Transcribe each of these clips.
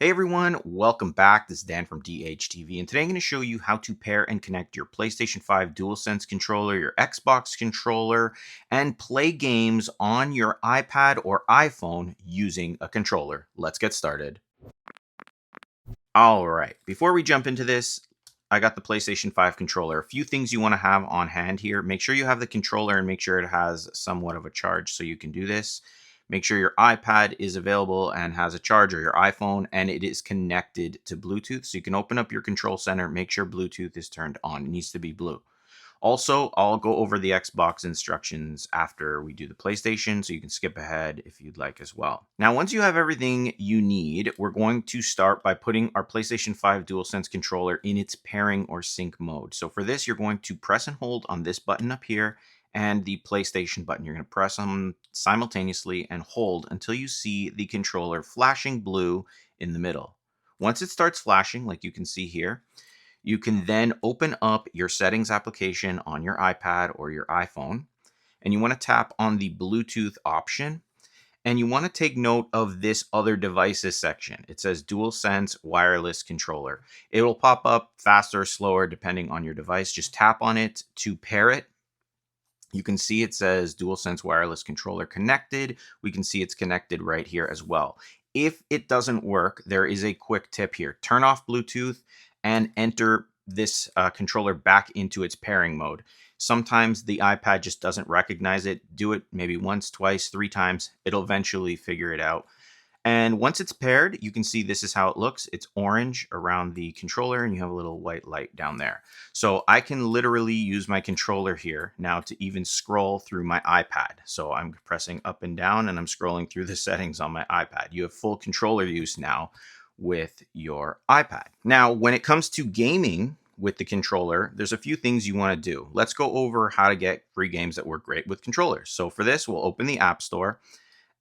Hey everyone, welcome back. This is Dan from DHTV, and today I'm going to show you how to pair and connect your PlayStation 5 Dualsense controller, your Xbox controller, and play games on your iPad or iPhone using a controller. Let's get started. All right, before we jump into this, I got the PlayStation 5 controller. A few things you want to have on hand here. Make sure you have the controller and make sure it has somewhat of a charge so you can do this. Make sure your iPad is available and has a charge, or your iPhone, and it is connected to Bluetooth. So you can open up your control center, make sure Bluetooth is turned on. It needs to be blue. Also, I'll go over the Xbox instructions after we do the PlayStation, so you can skip ahead if you'd like as well. Now, once you have everything you need, we're going to start by putting our PlayStation 5 DualSense controller in its pairing or sync mode. So for this, you're going to press and hold on this button up here and the PlayStation button. You're going to press them simultaneously and hold until you see the controller flashing blue in the middle. Once it starts flashing, like you can see here, you can then open up your settings application on your iPad or your iPhone, and you want to tap on the Bluetooth option, and you want to take note of this other devices section. It says DualSense wireless controller. It will pop up faster or slower depending on your device. Just tap on it to pair it. You can see it says DualSense wireless controller connected. We can see it's connected right here as well. If it doesn't work, there is a quick tip here. Turn off Bluetooth and enter this controller back into its pairing mode. Sometimes the iPad just doesn't recognize it. Do it maybe once, twice, 3 times. It'll eventually figure it out. And once it's paired, you can see this is how it looks. It's orange around the controller, and you have a little white light down there. So I can literally use my controller here now to even scroll through my iPad. So I'm pressing up and down, and I'm scrolling through the settings on my iPad. You have full controller use now with your iPad. Now, when it comes to gaming with the controller, there's a few things you want to do. Let's go over how to get free games that work great with controllers. So for this, we'll open the App Store,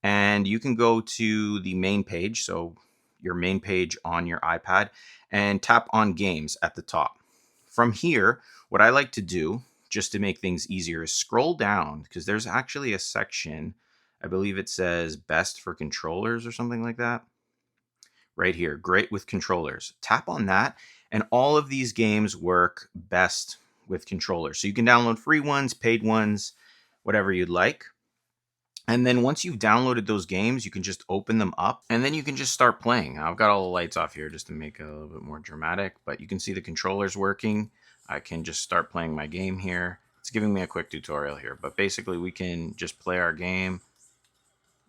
and you can go to the main page, so your main page on your iPad, and tap on games at the top. From here, what I like to do, just to make things easier, is scroll down, because there's actually a section, I believe it says best for controllers or something like that. Right here, great with controllers. Tap on that, and all of these games work best with controllers. So you can download free ones, paid ones, whatever you'd like. And then once you've downloaded those games, you can just open them up, and then you can just start playing. I've got all the lights off here just to make it a little bit more dramatic, but you can see the controllers working. I can just start playing my game here. It's giving me a quick tutorial here, but basically we can just play our game,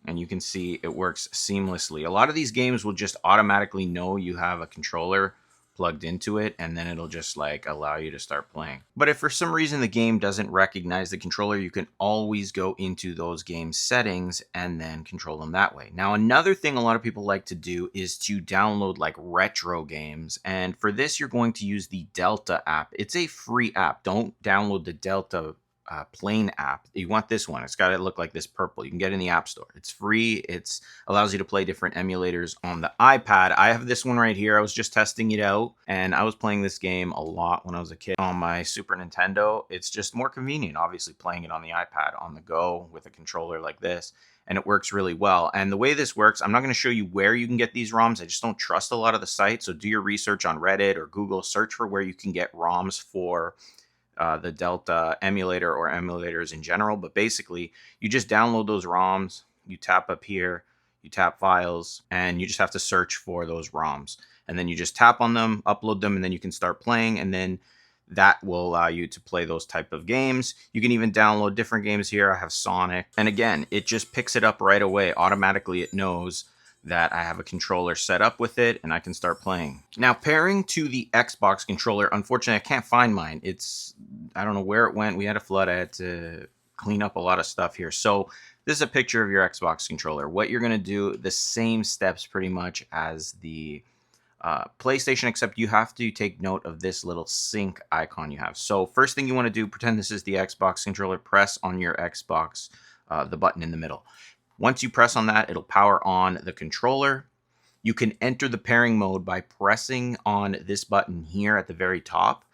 and you can see it works seamlessly. A lot of these games will just automatically know you have a controller plugged into it, and then it'll just like allow you to start playing. But if for some reason the game doesn't recognize the controller, you can always go into those game settings and then control them that way. Now, another thing a lot of people like to do is to download like retro games, and for this you're going to use the Delta app. It's a free app. Don't download the Delta plain app. You want this one. It's got to look like this purple. You can get it in the App Store. It's free. It allows you to play different emulators on the iPad. I have this one right here. I was just testing it out, and I was playing this game a lot when I was a kid on my Super Nintendo. It's just more convenient, obviously, playing it on the iPad on the go with a controller like this, and it works really well. And the way this works, I'm not going to show you where you can get these ROMs. I just don't trust a lot of the sites, so do your research on Reddit or Google. Search for where you can get ROMs for the Delta emulator or emulators in general. But basically, you just download those ROMs, you tap up here, you tap files, and you just have to search for those ROMs. And then you just tap on them, upload them, and then you can start playing, and then that will allow you to play those type of games. You can even download different games here. I have Sonic. And again, it just picks it up right away. Automatically, it knows that I have a controller set up with it, and I can start playing. Now, pairing to the Xbox controller, unfortunately, I can't find mine. I don't know where it went. We had a flood. I had to clean up a lot of stuff here. So this is a picture of your Xbox controller. What you're going to do, the same steps pretty much as the PlayStation, except you have to take note of this little sync icon you have. So first thing you want to do, pretend this is the Xbox controller, press on your Xbox, the button in the middle. Once you press on that, it'll power on the controller. You can enter the pairing mode by pressing on this button here at the very top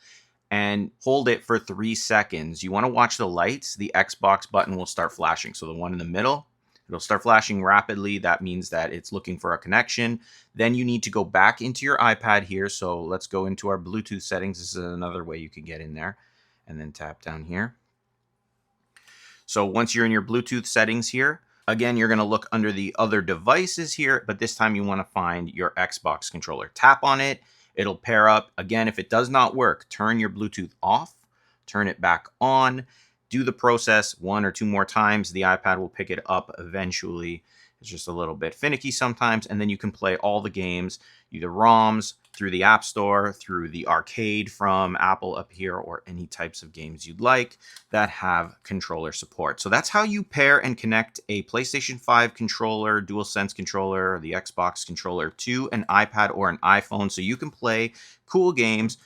and hold it for 3 seconds. You want to watch the lights. The Xbox button will start flashing. So the one in the middle, It'll start flashing rapidly. That means that it's looking for a connection. Then you need to go back into your iPad here. So let's go into our Bluetooth settings. This is another way you can get in there. And then tap down here. So once you're in your Bluetooth settings here, again, you're going to look under the other devices here, but this time you want to find your Xbox controller. Tap on it. It'll pair up. Again, if it does not work, turn your Bluetooth off, turn it back on, do the process 1 or 2 more times. The iPad will pick it up eventually. It's just a little bit finicky sometimes. And then you can play all the games, either ROMs, through the App Store, through the arcade from Apple up here, or any types of games you'd like that have controller support. So that's how you pair and connect a PlayStation 5 controller, Dualsense controller, or the Xbox controller to an iPad or an iPhone, so you can play cool games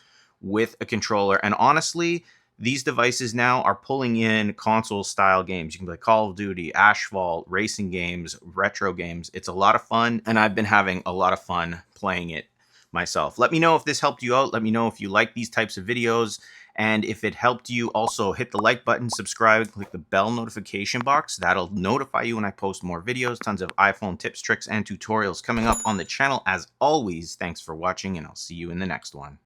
with a controller. And honestly, these devices now are pulling in console-style games. You can play Call of Duty, Asphalt, racing games, retro games. It's a lot of fun, and I've been having a lot of fun playing it myself. Let me know if this helped you out. Let me know if you like these types of videos. And if it helped you, also hit the like button, subscribe, click the bell notification box. That'll notify you when I post more videos. Tons of iPhone tips, tricks, and tutorials coming up on the channel. As always, thanks for watching, and I'll see you in the next one.